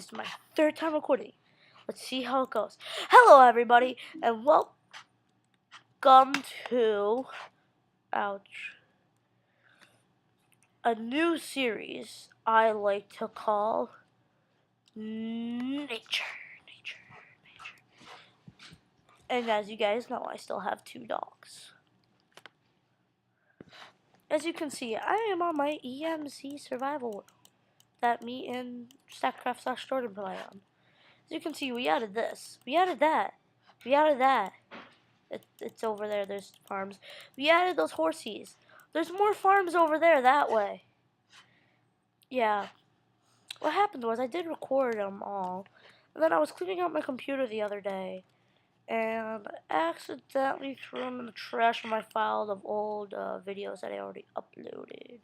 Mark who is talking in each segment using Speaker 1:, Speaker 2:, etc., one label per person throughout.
Speaker 1: This is my third time recording. Let's see how it goes. Hello, everybody, and welcome to ouch a new series I like to call Nature. And as you guys know, I still have 2 dogs. As you can see, I am on my EMZ survival world that me and StackCraft/Jordan play on. As you can see, we added this, we added that, we added that. It's over there, there's farms. We added those horsies. There's more farms over there that way. Yeah. What happened was I did record them all. And then I was cleaning out my computer the other day. And I accidentally threw them in the trash of my file of old videos that I already uploaded.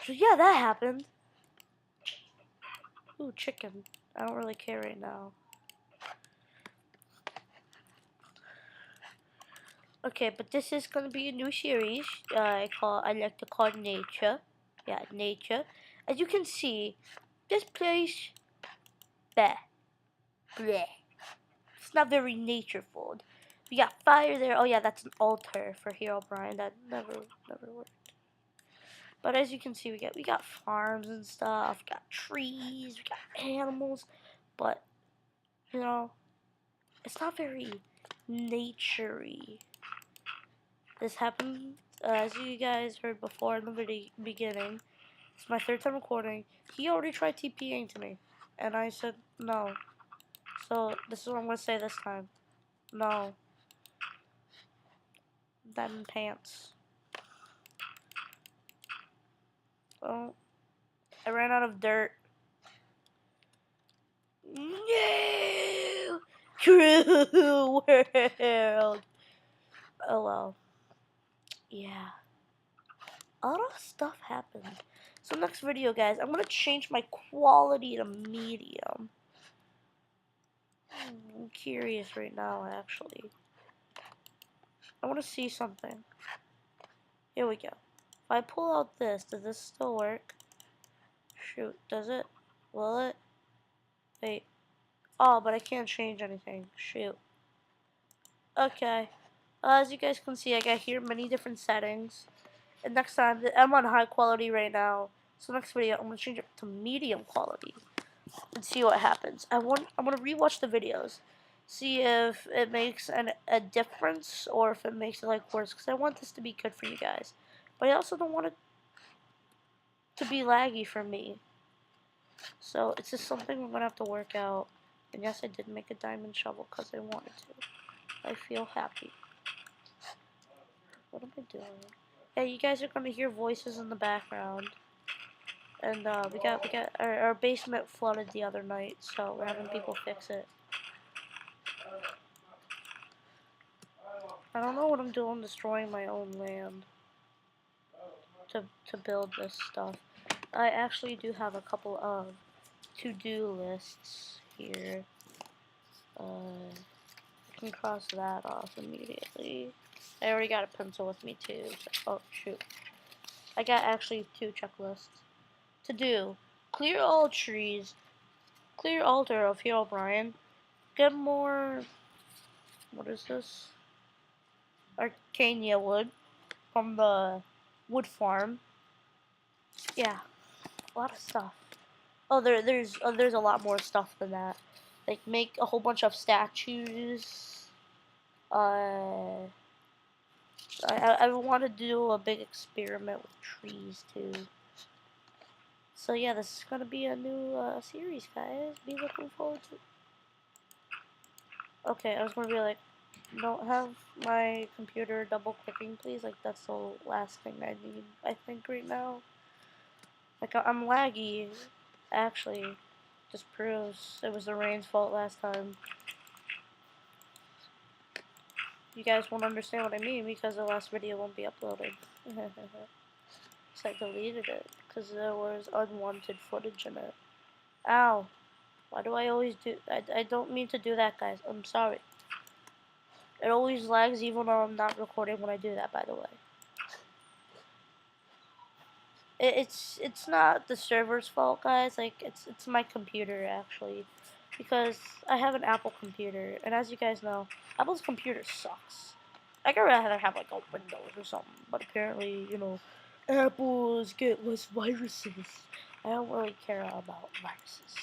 Speaker 1: So yeah, that happened. Ooh, chicken. I don't really care right now. Okay, but this is gonna be a new series. I like to call Nature. Yeah, Nature. As you can see, this place, bleh, bleh. It's not very natureful. We got fire there. Oh yeah, that's an altar for Herobrine. That never worked. But as you can see, we got farms and stuff. We got trees. We got animals. But you know, it's not very naturey. This happened, as you guys heard before in the beginning. It's my third time recording. He already tried TPing to me, and I said no. So this is what I'm gonna say this time. No. Them pants. Oh, I ran out of dirt. No! True world. Oh well. Yeah. A lot of stuff happened. So next video, guys, I'm gonna change my quality to medium. I'm curious right now, actually. I want to see something. Here we go. If I pull out this, does this still work? Shoot, does it? Will it? Wait. Oh, but I can't change anything. Shoot. Okay. As you guys can see, I got here many different settings. And next time, I'm on high quality right now. So next video, I'm going to change it to medium quality. And see what happens. I'm going to rewatch the videos. See if it makes a difference or if it makes it like worse. Because I want this to be good for you guys. But I also don't want it to be laggy for me. So it's just something we're going to have to work out. And yes, I did make a diamond shovel because I wanted to. I feel happy. What am I doing? Yeah, you guys are going to hear voices in the background. And we got our basement flooded the other night, so we're having people fix it. I don't know what I'm doing destroying my own land to build this stuff. I actually do have a couple of to-do lists here. I can cross that off immediately. I already got a pencil with me too. So, oh shoot. I got actually 2 checklists. To do. Clear all trees. Clear altar of Herobrine. Get more... What is this? Arcania wood from the wood farm. Yeah, a lot of stuff. Oh, there's a lot more stuff than that. Like make a whole bunch of statues. I want to do a big experiment with trees too. So yeah, this is gonna be a new series, guys. Be looking forward to. Okay, I was gonna be like, don't have my computer double clicking, please. Like that's the last thing I need. I think right now. Like I'm laggy. Actually, just proves it was the rain's fault last time. You guys won't understand what I mean because the last video won't be uploaded. So I deleted it because there was unwanted footage in it. Ow. Why do I always do... I don't mean to do that, guys. I'm sorry. It always lags even though I'm not recording when I do that, by the way. It's not the server's fault, guys. Like it's my computer actually, because I have an Apple computer, and as you guys know, Apple's computer sucks. I'd rather have like a Windows or something, but apparently, Apples get less viruses. I don't really care about viruses.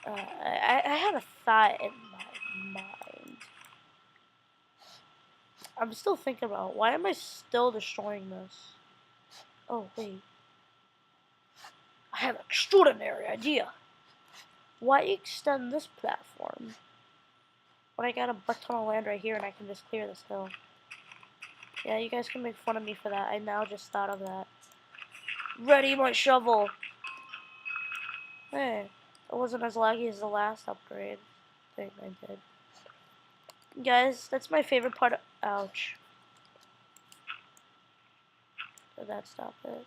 Speaker 1: I had a thought in my mind. I'm still thinking about why am I still destroying this? Oh wait, I have an extraordinary idea. Why extend this platform when I got a butt ton of land right here and I can just clear this hill? Yeah, you guys can make fun of me for that. I now just thought of that. Ready my shovel. Hey, it wasn't as laggy as the last upgrade thing I did. Guys, that's my favorite part of... Ouch. Did that stop it?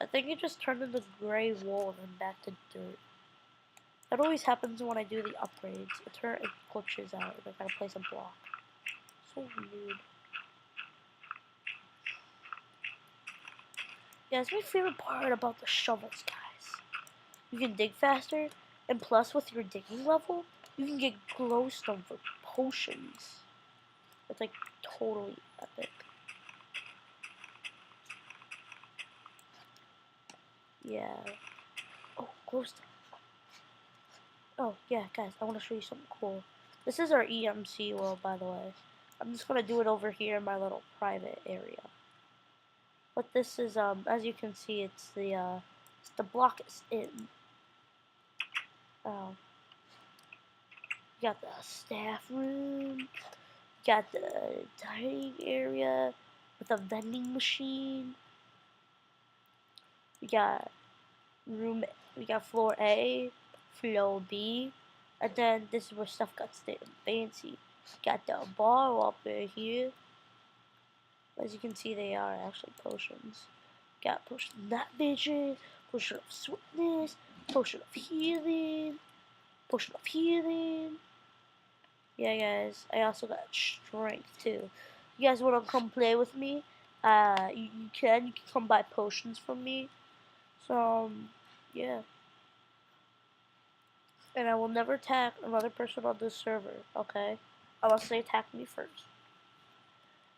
Speaker 1: I think it just turned into gray wool and then back to dirt. That always happens when I do the upgrades. It glitches out and I gotta place a block. So weird. Yeah, that's my favorite part about the shovels, guys. You can dig faster, and plus with your digging level, you can get glowstone for potions. It's like totally epic. Yeah. Oh, glowstone. Oh, yeah, guys, I want to show you something cool. This is our EMC world, by the way. I'm just going to do it over here in my little private area. But this is, as you can see, it's the block is in. You got the staff room, got the dining area with a vending machine. We got floor A, floor B, and then this is where stuff got fancy. Got the bar up right here. As you can see, they are actually potions. Got potion of night vision, potion of swiftness, potion of healing, potion of healing. Yeah, guys, I also got strength too. You guys want to come play with me? You can come buy potions from me. So, yeah. And I will never attack another person on this server, okay? Unless they attack me first.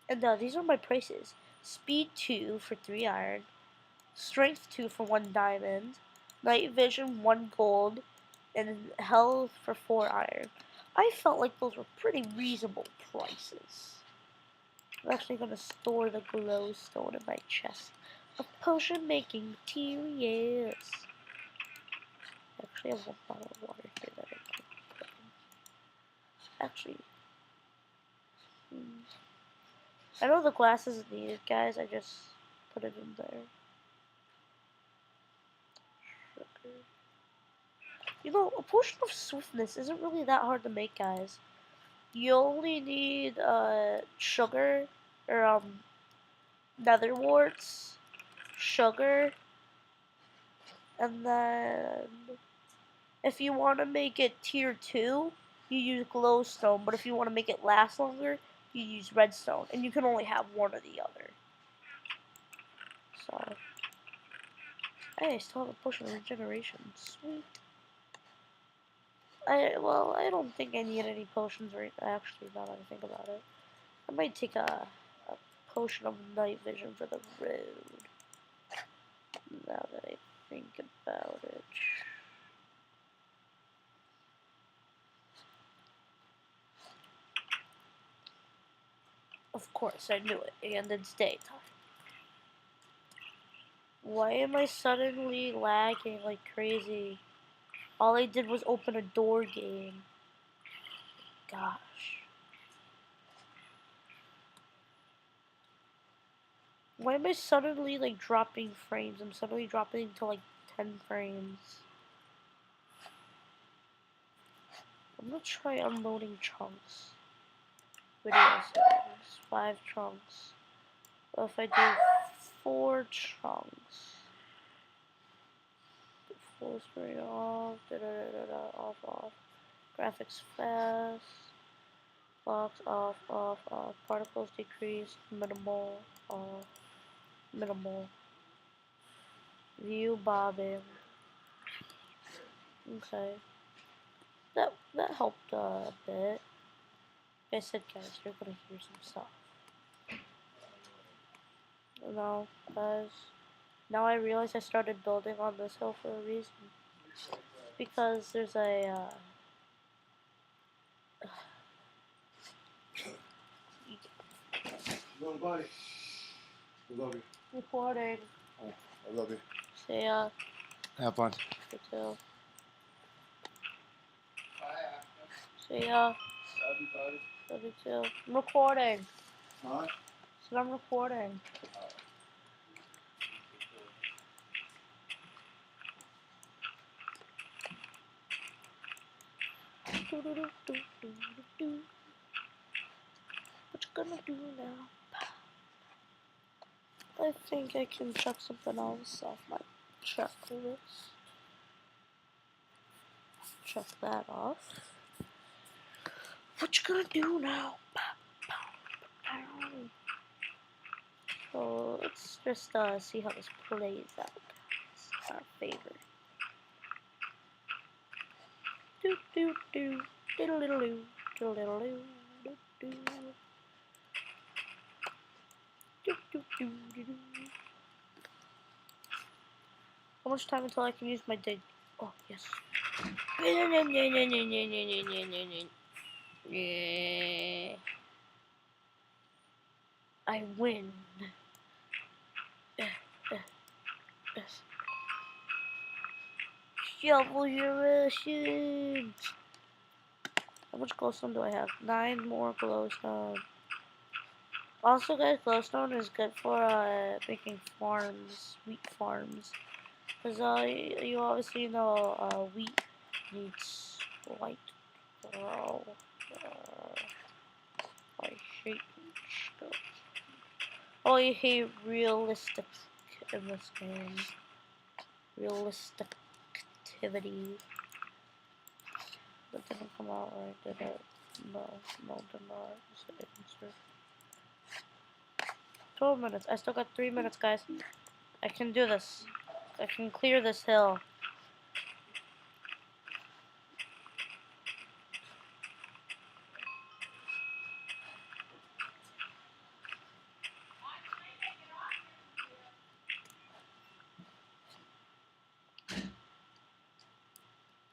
Speaker 1: And these are my prices. Speed 2 for 3 iron. Strength 2 for 1 diamond. Night vision 1 gold. And health for 4 iron. I felt like those were pretty reasonable prices. I'm actually going to store the glowstone in my chest of potion making materials. Actually, I have 1 bottle of water here that I can put in. Actually, I know the glass isn't needed, guys. I just put it in there. Sugar. You know, a potion of swiftness isn't really that hard to make, guys. You only need sugar or nether warts, sugar, and then if you want to make it tier 2, you use glowstone, but if you want to make it last longer, you use redstone, and you can only have one or the other. So, hey, I still have a potion of regeneration. Sweet. I don't think I need any potions right actually, now that I think about it. I might take a potion of night vision for the road. Now that I think about it. Of course, I knew it, and it's daytime. Why am I suddenly lagging like crazy? All I did was open a door game. Gosh. Why am I suddenly like dropping frames? I'm suddenly dropping to like 10 frames. I'm gonna try unloading chunks. Video settings. 5 chunks. Well, if I do 4 chunks. Full screen off. Off, off. Graphics fast. Box off, off, off. Particles decrease, minimal, off, minimal. View bobbing. Okay. That helped a bit. Like I said, guys, you're gonna hear some stuff. No, guys. Now I realize I started building on this hill for a reason. Because there's a,
Speaker 2: Buddy. I love you.
Speaker 1: recording.
Speaker 2: I love you.
Speaker 1: See ya.
Speaker 2: Have fun.
Speaker 1: You too. See ya.
Speaker 2: Love you, buddy.
Speaker 1: Love you too. I'm recording.
Speaker 2: Huh?
Speaker 1: So I'm recording. What you gonna do now? I think I can check something else off my checklist. Check that off. What you gonna do now? So let's just see how this plays out. It's our favorite. Do do do diddle diddle do diddle diddle do do do do do do do do. How much time until I can use my dig? Oh yes. Yeah. I win. Shovel your rations. How much glowstone do I have? 9 more glowstone. Also, guys, glowstone is good for making farms, wheat farms. Because you obviously know wheat needs light. I hate stuff. Oh, I hate realistic in this game. Realistic activity. That didn't come out right, did it? No, did not. Answer. 12 minutes. I still got 3 minutes, guys. I can do this. I can clear this hill.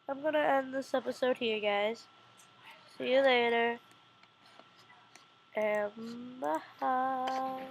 Speaker 1: I'm gonna end this episode here, guys. See you later. And bye.